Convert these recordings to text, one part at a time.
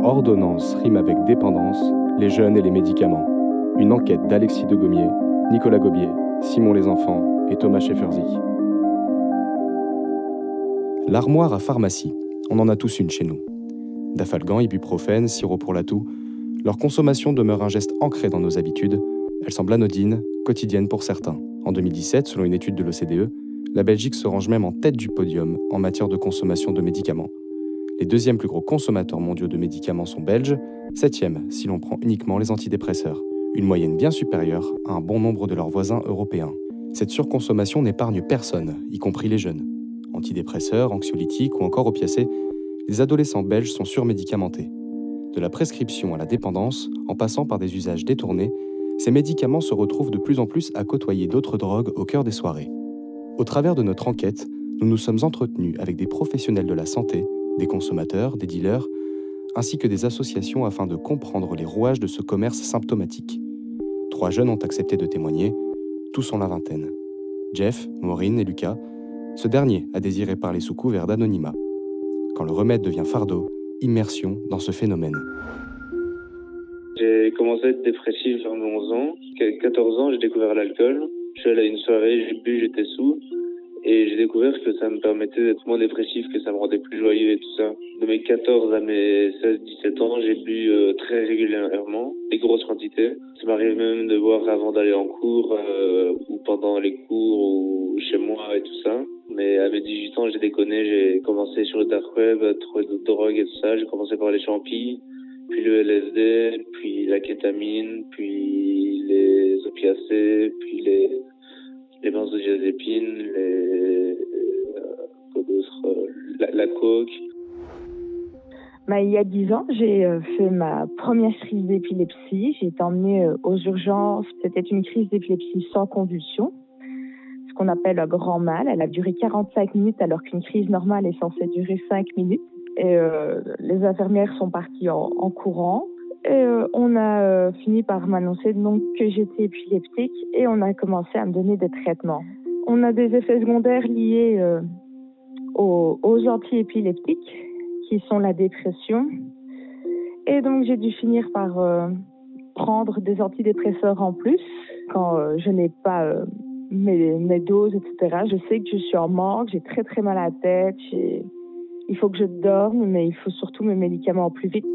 Quand ordonnance rime avec dépendance, les jeunes et les médicaments. Une enquête d'Alexis de Gommier, Nicolas Gobier, Simon Les Enfants et Thomas Schefferzik. L'armoire à pharmacie, on en a tous une chez nous. Dafalgan, ibuprofène, sirop pour la toux, leur consommation demeure un geste ancré dans nos habitudes. Elle semble anodine, quotidienne pour certains. En 2017, selon une étude de l'OCDE, la Belgique se range même en tête du podium en matière de consommation de médicaments. Les deuxièmes plus gros consommateurs mondiaux de médicaments sont belges, septième si l'on prend uniquement les antidépresseurs. Une moyenne bien supérieure à un bon nombre de leurs voisins européens. Cette surconsommation n'épargne personne, y compris les jeunes. Antidépresseurs, anxiolytiques ou encore opiacés, les adolescents belges sont surmédicamentés. De la prescription à la dépendance, en passant par des usages détournés, ces médicaments se retrouvent de plus en plus à côtoyer d'autres drogues au cœur des soirées. Au travers de notre enquête, nous nous sommes entretenus avec des professionnels de la santé, des consommateurs, des dealers, ainsi que des associations afin de comprendre les rouages de ce commerce symptomatique. 3 jeunes ont accepté de témoigner, tous ont la vingtaine. Jeff, Maureen et Lucas, ce dernier a désiré parler sous couvert d'anonymat. Quand le remède devient fardeau, immersion dans ce phénomène. J'ai commencé à être dépressif vers mes 11 ans. À 14 ans, j'ai découvert l'alcool. Je suis allé à une soirée, j'ai bu, j'étais sous. Et j'ai découvert que ça me permettait d'être moins dépressif, que ça me rendait plus joyeux et tout ça. De mes 14 à mes 16-17 ans, j'ai bu très régulièrement, des grosses quantités. Ça m'arrive même de boire avant d'aller en cours, ou pendant les cours, ou chez moi et tout ça. Mais à mes 18 ans, j'ai déconné, j'ai commencé sur le dark web, à trouver d'autres drogues et tout ça. J'ai commencé par les champis, puis le LSD, puis la kétamine, puis les opiacés, puis les benzodiazépines, la coke. Il y a 10 ans, j'ai fait ma première crise d'épilepsie. J'ai été emmenée aux urgences. C'était une crise d'épilepsie sans convulsion, ce qu'on appelle un grand mal. Elle a duré 45 minutes alors qu'une crise normale est censée durer 5 minutes. Et les infirmières sont parties en courant. Et on a fini par m'annoncer donc que j'étais épileptique et on a commencé à me donner des traitements. On a des effets secondaires liés aux antiépileptiques qui sont la dépression. Et donc j'ai dû finir par prendre des antidépresseurs en plus quand je n'ai pas mes doses, etc. Je sais que je suis en manque, j'ai très très mal à la tête, il faut que je dorme, mais il faut surtout mes médicaments au plus vite.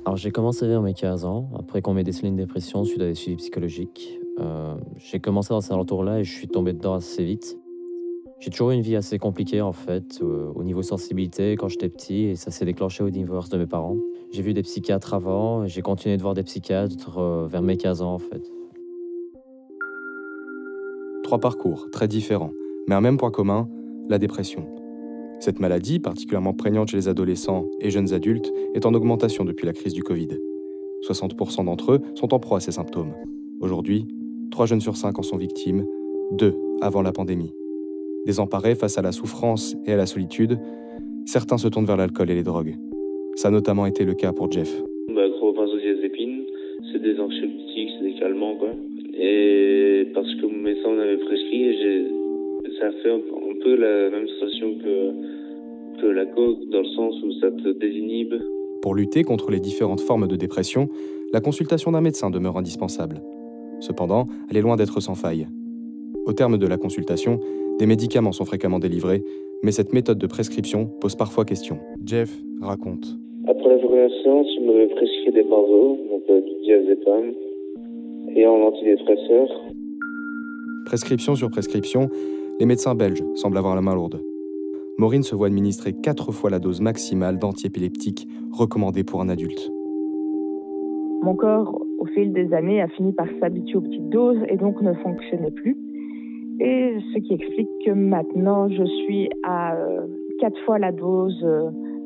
Alors j'ai commencé vers mes 15 ans, après qu'on m'ait décelé une dépression suite à des suivis psychologiques. J'ai commencé dans ces alentours-là et je suis tombé dedans assez vite. J'ai toujours eu une vie assez compliquée en fait, au niveau sensibilité quand j'étais petit et ça s'est déclenché au divorce de mes parents. J'ai vu des psychiatres avant et j'ai continué de voir des psychiatres vers mes 15 ans en fait. 3 parcours très différents, mais un même point commun, la dépression. Cette maladie, particulièrement prégnante chez les adolescents et jeunes adultes, est en augmentation depuis la crise du Covid. 60% d'entre eux sont en proie à ces symptômes. Aujourd'hui, 3 jeunes sur 5 en sont victimes, 2 avant la pandémie. Désemparés face à la souffrance et à la solitude, certains se tournent vers l'alcool et les drogues. Ça a notamment été le cas pour Jeff. Gros benzodiazépines, c'est des anxiolytiques, c'est des calmants quoi. Et parce que mon médecin m'avait prescrit, ça fait un peu la même sensation que la coke, dans le sens où ça te désinhibe. Pour lutter contre les différentes formes de dépression, la consultation d'un médecin demeure indispensable. Cependant, elle est loin d'être sans faille. Au terme de la consultation, des médicaments sont fréquemment délivrés, mais cette méthode de prescription pose parfois question. Jeff raconte. Après la première séance, il m'avait prescrit des benzos, donc du diazépam, et en antidépresseur. Prescription sur prescription, les médecins belges semblent avoir la main lourde. Maureen se voit administrer 4 fois la dose maximale d'antiépileptiques recommandée pour un adulte. Mon corps, au fil des années, a fini par s'habituer aux petites doses et donc ne fonctionnait plus. Et ce qui explique que maintenant, je suis à 4 fois la dose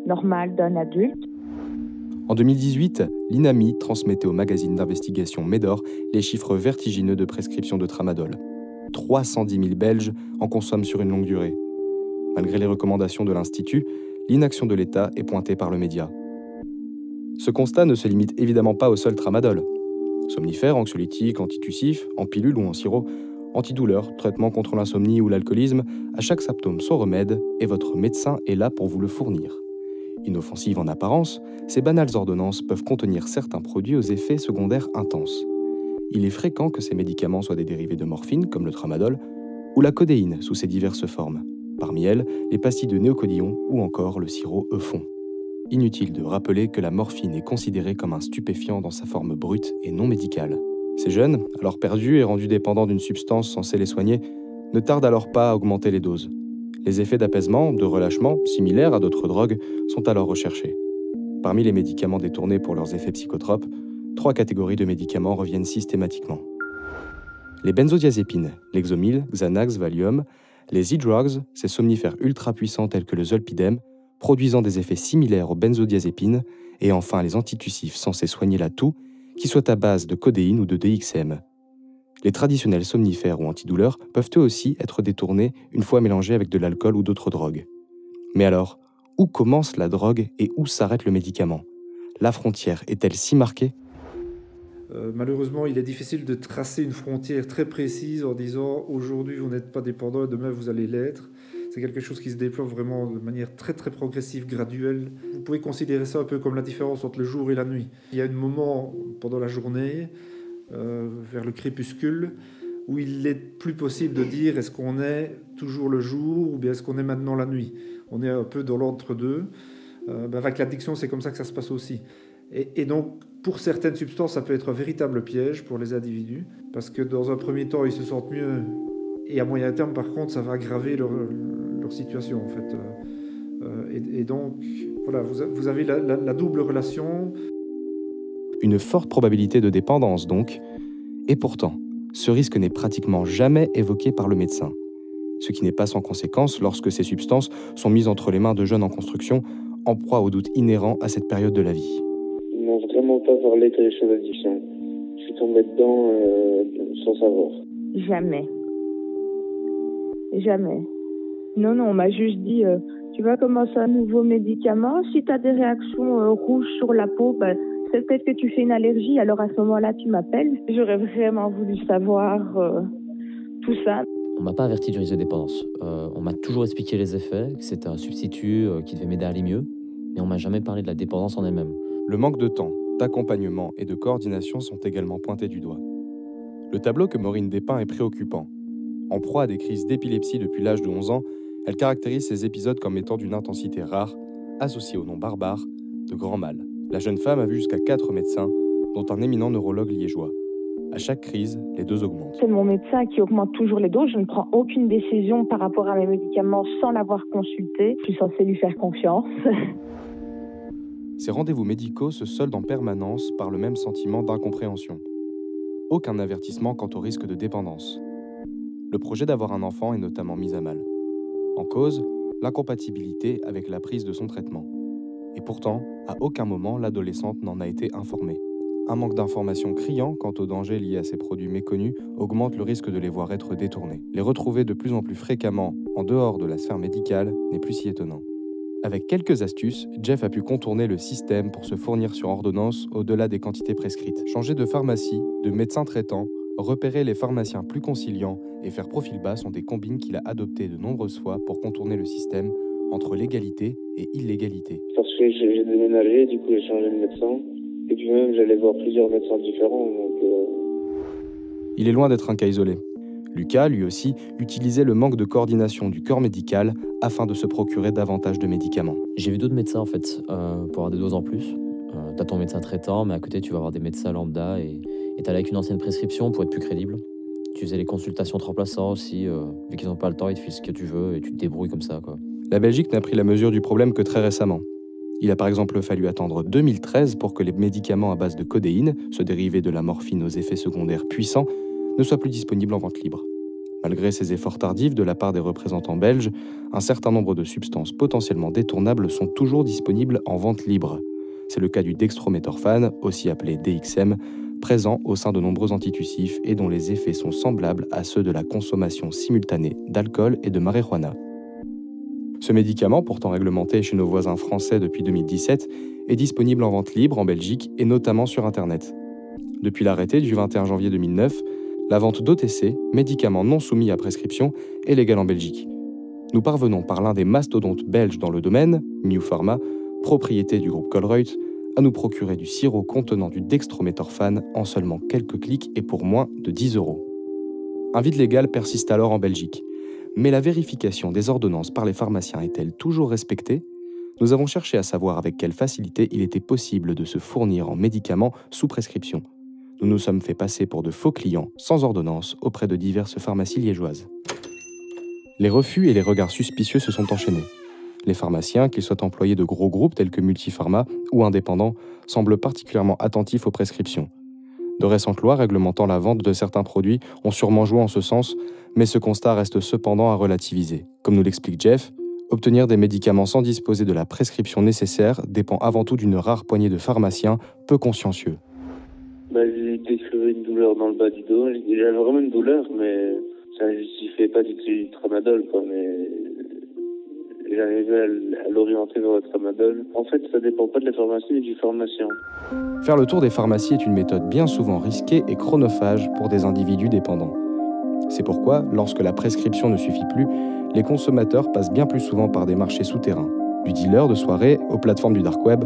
normale d'un adulte. En 2018, l'INAMI transmettait au magazine d'investigation Médor les chiffres vertigineux de prescription de tramadol. 310 000 Belges en consomment sur une longue durée. Malgré les recommandations de l'Institut, l'inaction de l'État est pointée par le média. Ce constat ne se limite évidemment pas au seul tramadol. Somnifères, anxiolytiques, antitussifs, en pilule ou en sirop, antidouleurs, traitements contre l'insomnie ou l'alcoolisme, à chaque symptôme son remède et votre médecin est là pour vous le fournir. Inoffensives en apparence, ces banales ordonnances peuvent contenir certains produits aux effets secondaires intenses. Il est fréquent que ces médicaments soient des dérivés de morphine, comme le tramadol, ou la codéine sous ses diverses formes. Parmi elles, les pastilles de néocodillon ou encore le sirop Eufon. Inutile de rappeler que la morphine est considérée comme un stupéfiant dans sa forme brute et non médicale. Ces jeunes, alors perdus et rendus dépendants d'une substance censée les soigner, ne tardent alors pas à augmenter les doses. Les effets d'apaisement, de relâchement, similaires à d'autres drogues, sont alors recherchés. Parmi les médicaments détournés pour leurs effets psychotropes, 3 catégories de médicaments reviennent systématiquement. Les benzodiazépines, Lexomil, Xanax, Valium, les e-drugs, ces somnifères ultra puissants tels que le zolpidem, produisant des effets similaires aux benzodiazépines, et enfin les antitussifs censés soigner la toux, qui soient à base de codéine ou de DXM. Les traditionnels somnifères ou antidouleurs peuvent eux aussi être détournés une fois mélangés avec de l'alcool ou d'autres drogues. Mais alors, où commence la drogue et où s'arrête le médicament ? La frontière est-elle si marquée ? Malheureusement, il est difficile de tracer une frontière très précise en disant « aujourd'hui vous n'êtes pas dépendant, demain vous allez l'être ». C'est quelque chose qui se déploie vraiment de manière très très progressive, graduelle. Vous pouvez considérer ça un peu comme la différence entre le jour et la nuit. Il y a un moment pendant la journée, vers le crépuscule, où il est plus possible de dire est-ce qu'on est toujours le jour ou bien est-ce qu'on est maintenant la nuit. On est un peu dans l'entre-deux. Avec l'addiction, c'est comme ça que ça se passe aussi. Et donc, pour certaines substances, ça peut être un véritable piège pour les individus, parce que dans un premier temps, ils se sentent mieux, et à moyen terme, par contre, ça va aggraver leur situation, en fait. Et donc, voilà, vous avez la double relation. Une forte probabilité de dépendance, donc. Et pourtant, ce risque n'est pratiquement jamais évoqué par le médecin. Ce qui n'est pas sans conséquence lorsque ces substances sont mises entre les mains de jeunes en construction, en proie aux doutes inhérents à cette période de la vie. Ils m'ont vraiment pas parlé de les choses d'addiction. Je suis tombé dedans sans savoir. Jamais. Jamais. Non, on m'a juste dit, tu vas commencer un nouveau médicament. Si tu as des réactions rouges sur la peau, c'est peut-être que tu fais une allergie. Alors à ce moment-là, tu m'appelles. J'aurais vraiment voulu savoir tout ça. On m'a pas averti du risque de dépendance. On m'a toujours expliqué les effets, que c'était un substitut qui devait m'aider à aller mieux, mais on m'a jamais parlé de la dépendance en elle-même. Le manque de temps, d'accompagnement et de coordination sont également pointés du doigt. Le tableau que Maureen dépeint est préoccupant. En proie à des crises d'épilepsie depuis l'âge de 11 ans, elle caractérise ces épisodes comme étant d'une intensité rare, associée au nom barbare de grand mal. La jeune femme a vu jusqu'à 4 médecins, dont un éminent neurologue liégeois. À chaque crise, les doses augmentent. C'est mon médecin qui augmente toujours les doses. Je ne prends aucune décision par rapport à mes médicaments sans l'avoir consulté. Je suis censée lui faire confiance. Ces rendez-vous médicaux se soldent en permanence par le même sentiment d'incompréhension. Aucun avertissement quant au risque de dépendance. Le projet d'avoir un enfant est notamment mis à mal. En cause, l'incompatibilité avec la prise de son traitement. Et pourtant, à aucun moment, l'adolescente n'en a été informée. Un manque d'informations criant quant aux dangers liés à ces produits méconnus augmente le risque de les voir être détournés. Les retrouver de plus en plus fréquemment en dehors de la sphère médicale n'est plus si étonnant. Avec quelques astuces, Jeff a pu contourner le système pour se fournir sur ordonnance au-delà des quantités prescrites. Changer de pharmacie, de médecin traitant, repérer les pharmaciens plus conciliants et faire profil bas sont des combines qu'il a adoptées de nombreuses fois pour contourner le système entre légalité et illégalité. Parce que j'ai déménagé, du coup j'ai changé de médecin. Et puis même j'allais voir plusieurs médecins différents. Il est loin d'être un cas isolé. Lucas, lui aussi, utilisait le manque de coordination du corps médical afin de se procurer davantage de médicaments. J'ai vu d'autres médecins en fait, pour avoir des doses en plus. T'as ton médecin traitant, mais à côté tu vas avoir des médecins lambda et t'allais avec une ancienne prescription pour être plus crédible. Tu faisais les consultations te remplaçant aussi, vu qu'ils n'ont pas le temps, ils te filent ce que tu veux et tu te débrouilles comme ça, quoi. La Belgique n'a pris la mesure du problème que très récemment. Il a par exemple fallu attendre 2013 pour que les médicaments à base de codéine, ce dérivé de la morphine aux effets secondaires puissants, ne soient plus disponibles en vente libre. Malgré ces efforts tardifs de la part des représentants belges, un certain nombre de substances potentiellement détournables sont toujours disponibles en vente libre. C'est le cas du dextrométhorphane, aussi appelé DXM, présent au sein de nombreux antitussifs et dont les effets sont semblables à ceux de la consommation simultanée d'alcool et de marijuana. Ce médicament, pourtant réglementé chez nos voisins français depuis 2017, est disponible en vente libre en Belgique et notamment sur Internet. Depuis l'arrêté du 21 janvier 2009, la vente d'OTC, médicaments non soumis à prescription, est légale en Belgique. Nous parvenons par l'un des mastodontes belges dans le domaine, Miu Pharma, propriété du groupe Colruyt, à nous procurer du sirop contenant du dextrométhorphane en seulement quelques clics et pour moins de 10 €. Un vide légal persiste alors en Belgique. Mais la vérification des ordonnances par les pharmaciens est-elle toujours respectée ? Nous avons cherché à savoir avec quelle facilité il était possible de se fournir en médicaments sous prescription. Nous nous sommes fait passer pour de faux clients sans ordonnance auprès de diverses pharmacies liégeoises. Les refus et les regards suspicieux se sont enchaînés. Les pharmaciens, qu'ils soient employés de gros groupes tels que Multipharma ou indépendants, semblent particulièrement attentifs aux prescriptions. De récentes lois réglementant la vente de certains produits ont sûrement joué en ce sens, mais ce constat reste cependant à relativiser. Comme nous l'explique Jeff, obtenir des médicaments sans disposer de la prescription nécessaire dépend avant tout d'une rare poignée de pharmaciens peu consciencieux. J'ai déclaré une douleur dans le bas du dos. J'avais vraiment une douleur, mais ça ne justifiait pas d'utiliser du tramadol, quoi. Mais j'arrivais à l'orienter vers le tramadol. En fait, ça dépend pas de la pharmacie, mais du pharmacien. Faire le tour des pharmacies est une méthode bien souvent risquée et chronophage pour des individus dépendants. C'est pourquoi, lorsque la prescription ne suffit plus, les consommateurs passent bien plus souvent par des marchés souterrains. Du dealer de soirée aux plateformes du dark web,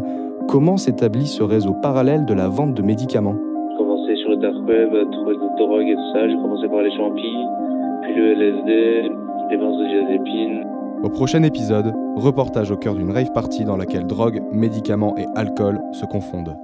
comment s'établit ce réseau parallèle de la vente de médicaments ? J'ai commencé sur le dark web à trouver des drogues et tout ça. J'ai commencé par les champis, puis le LSD, les benzodiazépines. Au prochain épisode, reportage au cœur d'une rave party dans laquelle drogue, médicaments et alcool se confondent.